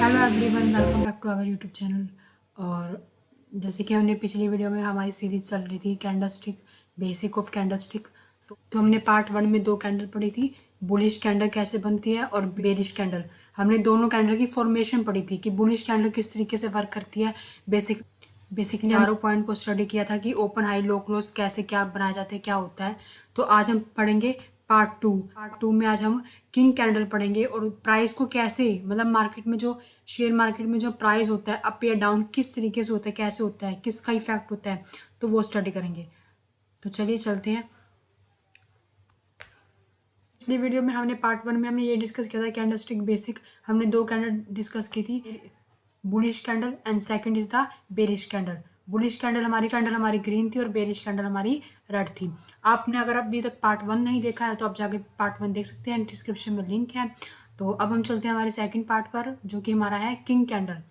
Hello everyone, welcome back to our YouTube channel. और जैसे कि हमने पिछली वीडियो में हमारी सीरीज चल रही थी कैंडलस्टिक, बेसिक ऑफ कैंडलस्टिक। तो हमने पार्ट 1 में 2 कैंडल पढ़ी थी, बुलिश कैंडल कैसे बनती है और बेरिश कैंडल। हमने दोनों कैंडल की फॉर्मेशन पढ़ी थी कि बुलिश कैंडल किस तरीके से वर्क करती है। बेसिकली चारों पॉइंट को स्टडी किया था कि ओपन हाई लो क्लोज कैसे क्या बनाए जाते हैं, क्या होता है। तो आज हम पढ़ेंगे पार्ट टू में आज हम किंग कैंडल पढ़ेंगे और प्राइस को कैसे, मतलब मार्केट में जो शेयर मार्केट में जो प्राइस होता है अप या डाउन किस तरीके से होता है, कैसे होता है, किसका इफेक्ट होता है, तो वो स्टडी करेंगे। तो चलिए चलते हैं। पिछली वीडियो में हमने पार्ट 1 में हमने ये डिस्कस किया था कैंडलस्टिक बेसिक। हमने 2 कैंडल डिस्कस की थी, bullish candle and second is the bearish candle. Bullish candle हमारी ग्रीन थी और बेरिश कैंडल हमारी रेड थी। आपने अगर अभी तक पार्ट 1 नहीं देखा है तो आप जाके पार्ट 1 देख सकते हैं, डिस्क्रिप्शन में लिंक है। तो अब हम चलते हैं हमारे सेकंड पार्ट पर, जो कि हमारा है किंग कैंडल।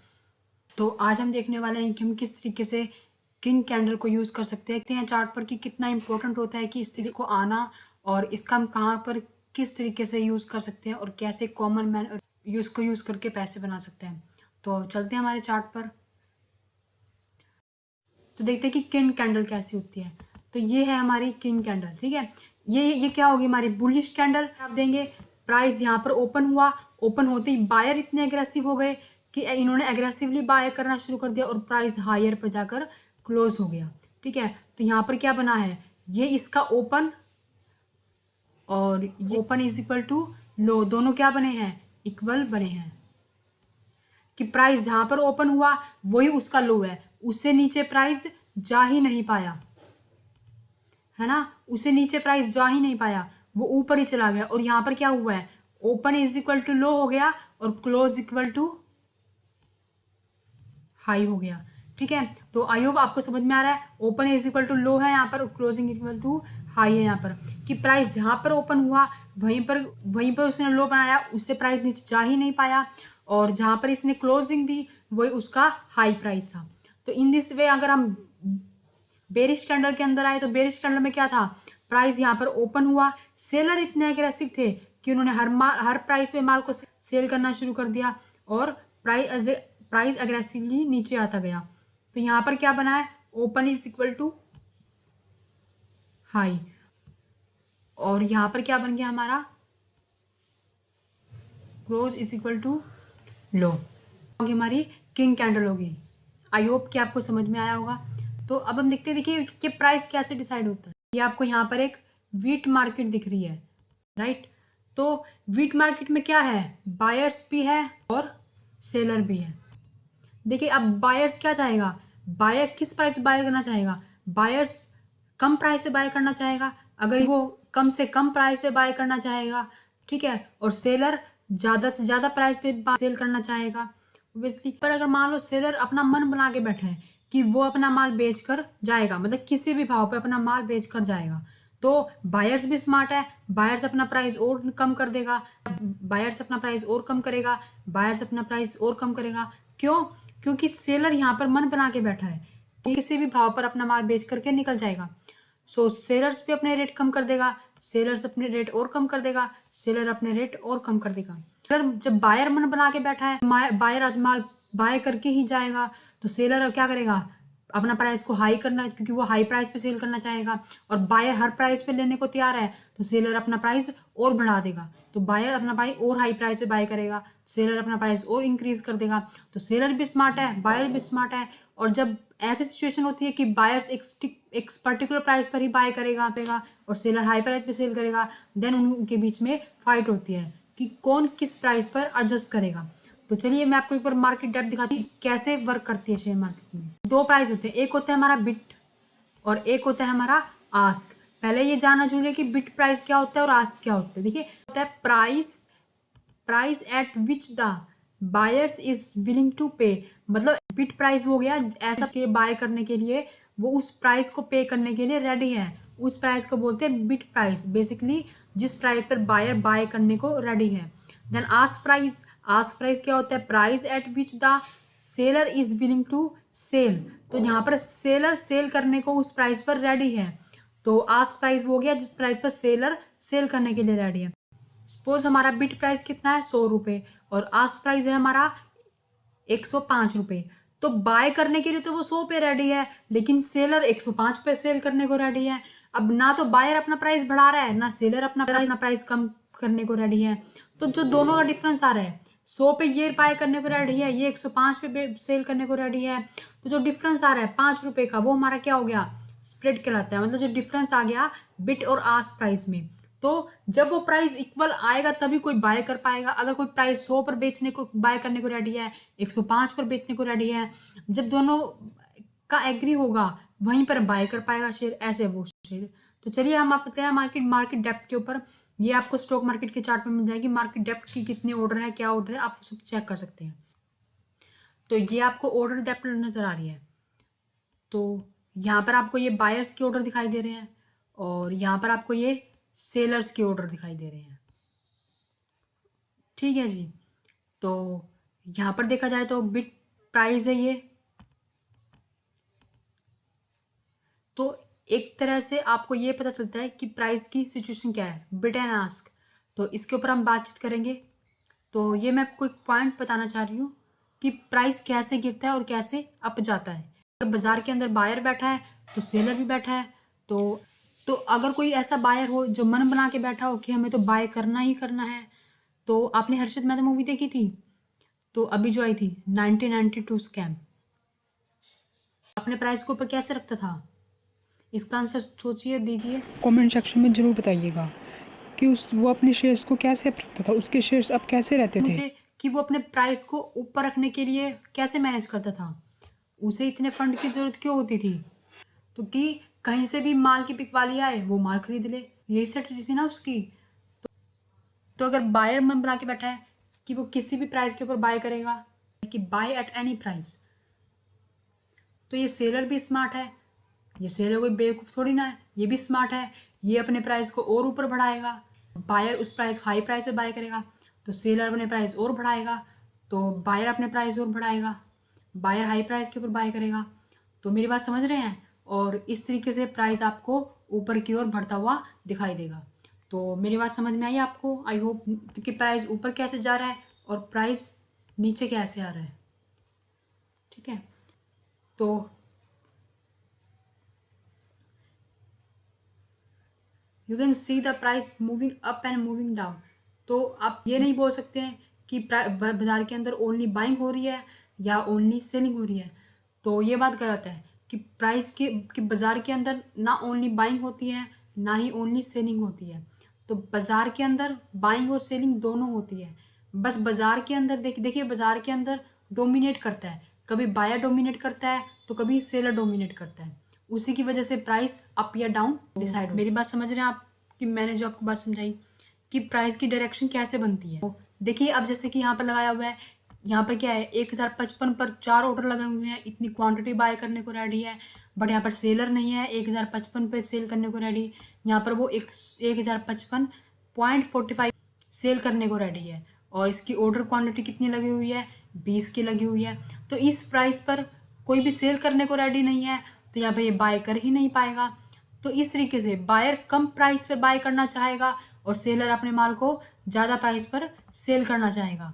तो आज हम देखने वाले हैं कि हम किस तरीके से किंग कैंडल को यूज कर सकते हैं चार्ट पर, कि कितना इंपॉर्टेंट होता है कि इस चीज को आना, और इसका हम कहाँ पर किस तरीके से यूज कर सकते हैं और कैसे कॉमन मैन यूज करके पैसे बना सकते हैं। तो चलते हैं हमारे चार्ट पर, तो देखते हैं कि किंग कैंडल कैसी होती है। तो ये है हमारी किंग कैंडल, ठीक है। ये क्या होगी हमारी बुलिश कैंडल। आप देंगे प्राइस यहाँ पर ओपन हुआ, ओपन होते ही बायर इतने एग्रेसिव हो गए कि इन्होंने एग्रेसिवली बाय करना शुरू कर दिया और प्राइस हायर पर जाकर क्लोज हो गया, ठीक है। तो यहाँ पर क्या बना है, ये इसका ओपन और ये ओपन इज इक्वल टू लो, दोनों क्या बने हैं, इक्वल बने हैं। कि प्राइस जहां पर ओपन हुआ वही उसका लो है, उससे नीचे प्राइस जा ही नहीं पाया, है ना। उससे नीचे प्राइस जा ही नहीं पाया, वो ऊपर ही चला गया। और यहाँ पर क्या हुआ है, ओपन इज इक्वल टू लो हो गया और क्लोज इक्वल टू हाई हो गया, ठीक है। तो आई होप आपको समझ में आ रहा है। ओपन इज इक्वल टू लो है यहाँ पर, क्लोजिंग इक्वल टू हाई है यहाँ पर। कि प्राइस जहां पर ओपन हुआ वहीं पर उसने लो बनाया, उससे प्राइस नीचे जा ही नहीं पाया, और जहां पर इसने क्लोजिंग दी वही उसका हाई प्राइस था। तो इन दिस वे अगर हम बेरिश कैंडल के अंदर आए तो बेरिश कैंडल में क्या था, प्राइस यहाँ पर ओपन हुआ, सेलर इतने एग्रेसिव थे कि उन्होंने हर प्राइस पे माल को सेल करना शुरू कर दिया और प्राइस एग्रेसिवली नीचे आता गया। तो यहाँ पर क्या बना है, open is equal to high, और यहाँ पर क्या बन गया हमारा, close is equal to low होगी, हमारी किंग कैंडल होगी। आई होप कि आपको समझ में आया होगा। तो अब हम देखते हैं, देखिए कि प्राइस कैसे डिसाइड होता है। ये आपको यहाँ पर एक वीट मार्केट दिख रही है, राइट। तो वीट मार्केट में क्या है, बायर्स भी है और सेलर भी है। देखिए अब बायर्स क्या चाहेगा, बायर किस प्राइस पे बाय करना चाहेगा, बायर्स कम प्राइस पे बाय करना चाहेगा, अगर वो कम से कम प्राइस पे बाय करना चाहेगा, ठीक है। और सेलर ज्यादा से ज्यादा प्राइस पे सेल करना चाहेगा ऑब्वियसली। पर अगर मान लो सेलर अपना मन बना के बैठा है कि वो अपना माल बेचकर जाएगा, मतलब किसी भी भाव पे अपना माल बेचकर जाएगा, तो बायर्स भी स्मार्ट है, बायर्स अपना प्राइस और कम कर देगा, बायर्स अपना प्राइस और कम करेगा, बायर्स अपना प्राइस और कम करेगा। क्यों, क्योंकि सेलर यहाँ पर मन बना के बैठा है कि किसी भी भाव पर अपना माल बेच करके निकल जाएगा। सो सेलर्स भी अपने रेट कम कर देगा, सेलर्स अपने रेट और कम कर देगा, सेलर अपने रेट और कम कर देगा। जब बायर मन बना के बैठा है, बायर आज माल बाय करके ही जाएगा, तो सेलर अब क्या करेगा, अपना प्राइस को हाई करना, क्योंकि वो हाई प्राइस पे सेल करना चाहेगा, और बायर हर प्राइस पे लेने को तैयार है, तो सेलर अपना प्राइस और बढ़ा देगा। तो बायर अपना प्राइस और हाई प्राइस पे बाय करेगा, सेलर अपना प्राइस और इंक्रीज कर देगा। तो सेलर भी स्मार्ट है, बायर भी स्मार्ट है। और जब ऐसी सिचुएशन होती है कि बायर्स एक पर्टिकुलर प्राइस पर ही बाय करेगा और सेलर हाई प्राइस पे सेल करेगा, देन उनके बीच में फाइट होती है कि कौन किस प्राइस पर एडजस्ट करेगा। तो चलिए मैं आपको एक बार मार्केट डेप्थ दिखाती हूँ कैसे वर्क करती है शेयर मार्केट में। 2 प्राइस होते हैं, एक होता है हमारा बिट और एक होता है हमारा आस्क। पहले ये जानना जरूरी है कि बिट प्राइस क्या होता है और आस्क क्या होता है। देखिए होता है price at which the buyers is willing to pay, मतलब बिट प्राइस हो गया ऐसा कि बाय करने के लिए वो उस प्राइस को पे करने के लिए रेडी है, उस प्राइस को बोलते हैं बिट प्राइस, बेसिकली जिस प्राइस पर बायर बाय करने को रेडी है। देन आस्क प्राइस क्या होता है, price at which the seller is willing to sell, तो यहाँ पर सेलर सेल करने को उस प्राइस पर रेडी है। तो आस्क प्राइस हो गया जिस प्राइस पर सेलर सेल करने के लिए रेडी है। सपोज हमारा बिट प्राइस कितना है, 100 रुपए, और आस्क प्राइस है हमारा 105 रुपये। तो बाय करने के लिए तो वो 100 पे रेडी है, लेकिन सेलर 105 पे सेल करने को रेडी है। अब ना तो बायर अपना प्राइस बढ़ा रहा है, ना सेलर अपना प्राइस कम करने को रेडी है। तो जो दोनों का डिफरेंस आ रहा है, 100 पे ये बाय करने को रेडी है, ये 105 पे सेल करने को रेडी है। तो जो डिफरेंस आ रहा है 5 रुपये का, वो हमारा क्या हो गया, स्प्रेड कहलाता है। मतलब जो डिफरेंस आ गया बिड और आस्क प्राइस में। तो जब वो प्राइस इक्वल आएगा तभी कोई बाय कर पाएगा। अगर कोई प्राइस 100 पर बेचने को बाय करने को रेडी है, 105 पर बेचने को रेडी है, जब दोनों का एग्री होगा वहीं पर बाय कर पाएगा शेयर, ऐसे वो शेयर। तो चलिए हम आप बताते हैं मार्केट डेप्थ के ऊपर। ये आपको स्टॉक मार्केट के चार्ट में मिल जाएगी, मार्केट डेप्थ की कितने ऑर्डर है, क्या ऑर्डर है, आप सब चेक कर सकते हैं। तो ये आपको ऑर्डर डेप्थ नजर आ रही है। तो यहाँ पर आपको ये बायर्स के ऑर्डर दिखाई दे रहे हैं और यहाँ पर आपको ये सेलर्स के ऑर्डर दिखाई दे रहे हैं। ठीक है जी। तो यहाँ पर देखा जाए तो बिड प्राइस है ये। तो एक तरह से आपको ये पता चलता है कि प्राइस की सिचुएशन क्या है, बिड एंड आस्क। तो इसके ऊपर हम बातचीत करेंगे। तो ये मैं आपको एक पॉइंट बताना चाह रही हूँ कि प्राइस कैसे गिरता है और कैसे अप जाता है। अगर बाजार के अंदर बायर बैठा है तो सेलर भी बैठा है। तो अगर कोई ऐसा बायर हो जो मन बना के बैठा हो कि हमें तो बाय करना ही करना है, तो आपने हर्षित मेहता मूवी देखी थी, तो अभी जो आई थी 1992 स्कैम, अपने प्राइस को ऊपर कैसे रखता था? इसका आंसर सोचिए, दीजिए। कमेंट सेक्शन में ज़रूर बताइएगा कि वो अपने शेयर्स को कैसे अप रखता था, उसके शेयर्स अब कैसे रहते थे। मुझे कि वो अपने प्राइस को ऊपर रखने के लिए कैसे मैनेज करता था, उसे इतने फंड की जरूरत क्यों होती थी? तो कि कहीं से भी माल की बिकवाली आए वो माल खरीद ले, यही स्ट्रेटजी थी ना उसकी। तो अगर बायर मन बना के बैठा है कि वो किसी भी प्राइस के ऊपर बाय करेगा, कि बाय एट एनी प्राइस, तो ये सेलर भी स्मार्ट है। ये सेलर कोई बेवकूफ़ थोड़ी ना है, ये भी स्मार्ट है। ये अपने प्राइस को और ऊपर बढ़ाएगा, बायर उस प्राइस हाई प्राइस से बाय करेगा, तो सेलर अपने प्राइस और बढ़ाएगा, तो बायर अपने प्राइस और बढ़ाएगा, बायर हाई प्राइस के ऊपर बाय करेगा। तो मेरी बात समझ रहे हैं? और इस तरीके से प्राइस आपको ऊपर की ओर बढ़ता हुआ दिखाई देगा। तो मेरी बात समझ में आई आपको? आई होप कि प्राइस ऊपर कैसे जा रहा है और प्राइस नीचे कैसे आ रहा है। ठीक है। तो you can see the price moving up and moving down. तो आप ये नहीं बोल सकते हैं कि बाजार के अंदर ओनली बाइंग हो रही है या ओनली सेलिंग हो रही है। तो ये बात गलत है कि प्राइस कि बाजार के अंदर ना ओनली बाइंग होती है ना ही ओनली सेलिंग होती है। तो बाजार के अंदर बाइंग और सेलिंग दोनों होती है। बस बाजार के अंदर देखिए बाजार के अंदर डोमिनेट करता है, कभी बायर डोमिनेट करता है तो कभी सेलर डोमिनेट करता है। उसी की वजह से प्राइस अप या डाउन डिसाइड हो। मेरी बात समझ रहे हैं आप? कि मैंने जो आपको बात समझाई कि प्राइस की डायरेक्शन कैसे बनती है। तो देखिए अब जैसे कि यहाँ पर लगाया हुआ है, यहाँ पर क्या है 1055 पर 4 ऑर्डर लगे हुए हैं, इतनी क्वांटिटी बाय करने को रेडी है। बट यहाँ पर सेलर नहीं है 1055 पे सेल करने को रेडी। यहाँ पर वो 1055.45 सेल करने को रेडी है और इसकी ऑर्डर क्वांटिटी कितनी लगी हुई है, 20 की लगी हुई है। तो इस प्राइस पर कोई भी सेल करने को रेडी नहीं है, तो यहाँ पर ये बाय कर ही नहीं पाएगा। तो इस तरीके से बायर कम प्राइस पर बाय करना चाहेगा और सेलर अपने माल को ज़्यादा प्राइस पर सेल करना चाहेगा।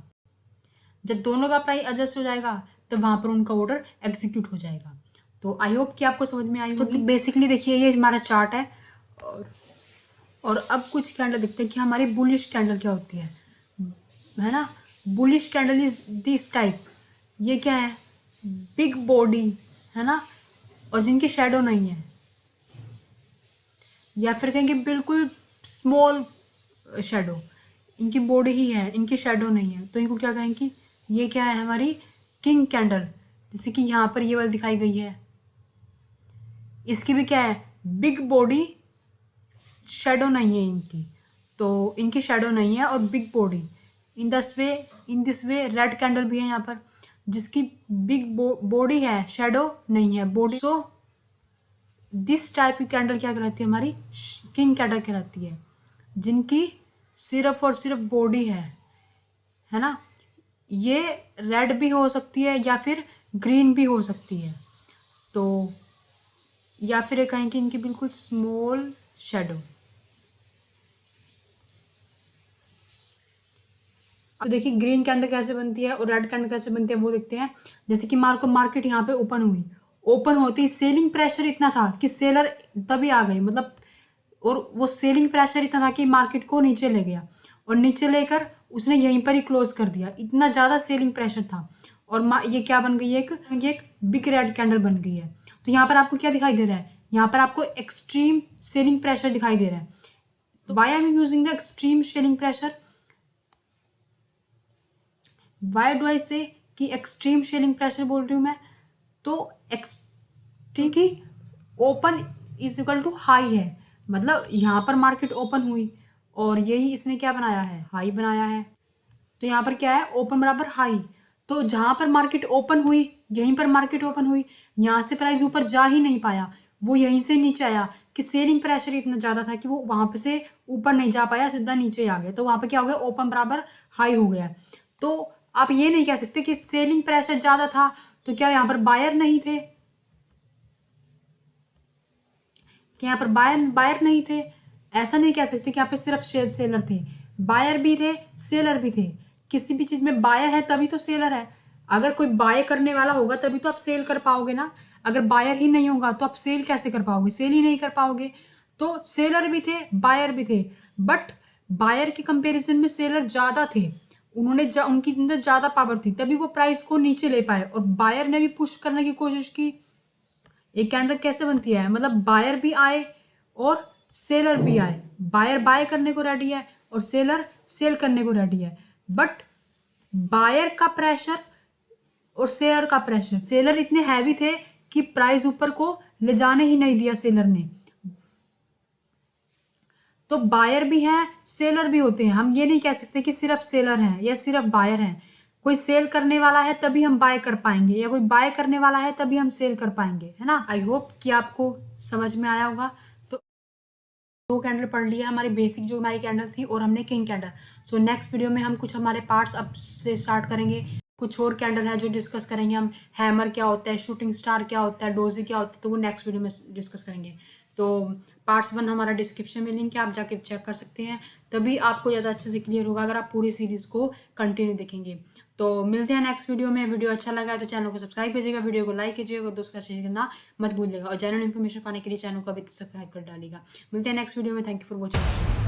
जब दोनों का प्राइस एडजस्ट हो जाएगा तो वहाँ पर उनका ऑर्डर एग्जीक्यूट हो जाएगा। तो आई होप कि आपको समझ में आई होगी। तो बेसिकली देखिए ये हमारा चार्ट है और अब कुछ कैंडल देखते हैं कि हमारी बुलिश कैंडल क्या होती है ना। Bullish candle is this type. ये क्या है, बिग बॉडी है ना, और जिनकी शेडो नहीं है, या फिर कहेंगे बिल्कुल स्मॉल शेडो, इनकी बॉडी ही है, इनकी शेडो नहीं है, तो इनको क्या कहेंगे, ये क्या है हमारी किंग कैंडल। जैसे कि यहाँ पर ये वाली दिखाई गई है, इसकी भी क्या है, बिग बॉडी, शेडो नहीं है इनकी, तो इनकी शेडो नहीं है और big body. In this way red candle भी है यहाँ पर, जिसकी बिग बॉडी है, शेडो नहीं है, बॉडी। सो दिस टाइप की कैंडल क्या कहलाती है, हमारी किंग कैंडल कहलाती है, जिनकी सिर्फ और सिर्फ बॉडी है ना। ये रेड भी हो सकती है या फिर ग्रीन भी हो सकती है, तो या फिर कहें कि इनकी बिल्कुल स्मॉल शेडो। तो देखिए ग्रीन कैंडल कैसे बनती है और रेड कैंडल कैसे बनती है वो देखते हैं। जैसे कि मान को मार्केट यहाँ पे ओपन हुई, ओपन होते ही सेलिंग प्रेशर इतना था कि सेलर तभी आ गए, मतलब और वो सेलिंग प्रेशर इतना था कि मार्केट को नीचे ले गया और नीचे लेकर उसने यहीं पर ही क्लोज कर दिया, इतना ज़्यादा सेलिंग प्रेशर था। और ये क्या बन गई है, एक बिग रेड कैंडल बन गई है। तो यहाँ पर आपको क्या दिखाई दे रहा है, यहाँ पर आपको एक्सट्रीम सेलिंग प्रेशर दिखाई दे रहा है। तो why I am using the extreme selling pressure, why do I say कि एक्सट्रीम सेलिंग प्रेशर बोल रही हूँ मैं, तो एक्सट्रीम की open is equal to high है, मतलब यहाँ पर मार्केट ओपन हुई और यही इसने क्या बनाया है, हाई बनाया है। तो यहाँ पर क्या है, ओपन बराबर हाई। तो जहाँ पर मार्केट ओपन हुई यहीं पर मार्केट ओपन हुई, यहाँ से प्राइस ऊपर जा ही नहीं पाया, वो यहीं से नीचे आया कि सेलिंग प्रेशर इतना ज़्यादा था कि वो वहाँ पे से ऊपर नहीं जा पाया, सीधा नीचे आ गया। तो वहाँ पे क्या हो गया, ओपन बराबर हाई हो गया। तो आप ये नहीं कह सकते कि सेलिंग प्रेशर ज़्यादा था तो क्या यहाँ पर बायर नहीं थे, कि यहाँ पर बायर नहीं थे, ऐसा नहीं कह सकते कि यहाँ पे सिर्फ सेलर थे, बायर भी थे सेलर भी थे। किसी भी चीज में बायर है तभी तो सेलर है। अगर कोई बाय करने वाला होगा तभी तो आप सेल कर पाओगे ना, अगर बायर ही नहीं होगा तो आप सेल कैसे कर पाओगे, सेल ही नहीं कर पाओगे। तो सेलर भी थे बायर भी थे, बट बायर के कंपैरिजन में सेलर ज्यादा थे, उनकी अंदर ज्यादा पावर थी, तभी वो प्राइस को नीचे ले पाए। और बायर ने भी पुश करने की कोशिश की। एक कैंडल कैसे बनती है, मतलब बायर भी आए और सेलर भी आए, बायर बाय करने को रेडी है और सेलर सेल करने को रेडी है, बट बायर का प्रेशर और सेलर का प्रेशर, सेलर इतने हैवी थे कि प्राइस ऊपर को ले जाने ही नहीं दिया सेलर ने। तो बायर भी हैं सेलर भी होते हैं, हम ये नहीं कह सकते कि सिर्फ सेलर हैं या सिर्फ बायर हैं। कोई सेल करने वाला है तभी हम बाय कर पाएंगे, या कोई बाय करने वाला है तभी हम सेल कर पाएंगे, है ना। आई होप कि आपको समझ में आया होगा। तो दो कैंडल पढ़ लिया हमारी बेसिक जो हमारी कैंडल थी, और हमने king candle. So next video में हम कुछ हमारे पार्ट्स अब से स्टार्ट करेंगे, कुछ और कैंडल है जो डिस्कस करेंगे हम। हैमर क्या होता है, शूटिंग स्टार क्या होता है, डोजी क्या होता है, तो वो नेक्स्ट वीडियो में डिस्कस करेंगे। तो पार्ट्स 1 हमारा डिस्क्रिप्शन में लिंक है, आप जाके चेक कर सकते हैं, तभी आपको ज़्यादा अच्छे से क्लियर होगा अगर आप पूरी सीरीज़ को कंटिन्यू देखेंगे। तो मिलते हैं नेक्स्ट वीडियो में। वीडियो अच्छा लगा है तो चैनल को सब्सक्राइब कीजिएगा, वीडियो को लाइक कीजिएगा, दोस्तों का शेयर करना मत भूलिएगा, और जनरल इन्फॉर्मेशन पाने के लिए चैनल को अभी सब्सक्राइब कर डालिएगा। मिलते हैं नेक्स्ट वीडियो में। Thank you for watching.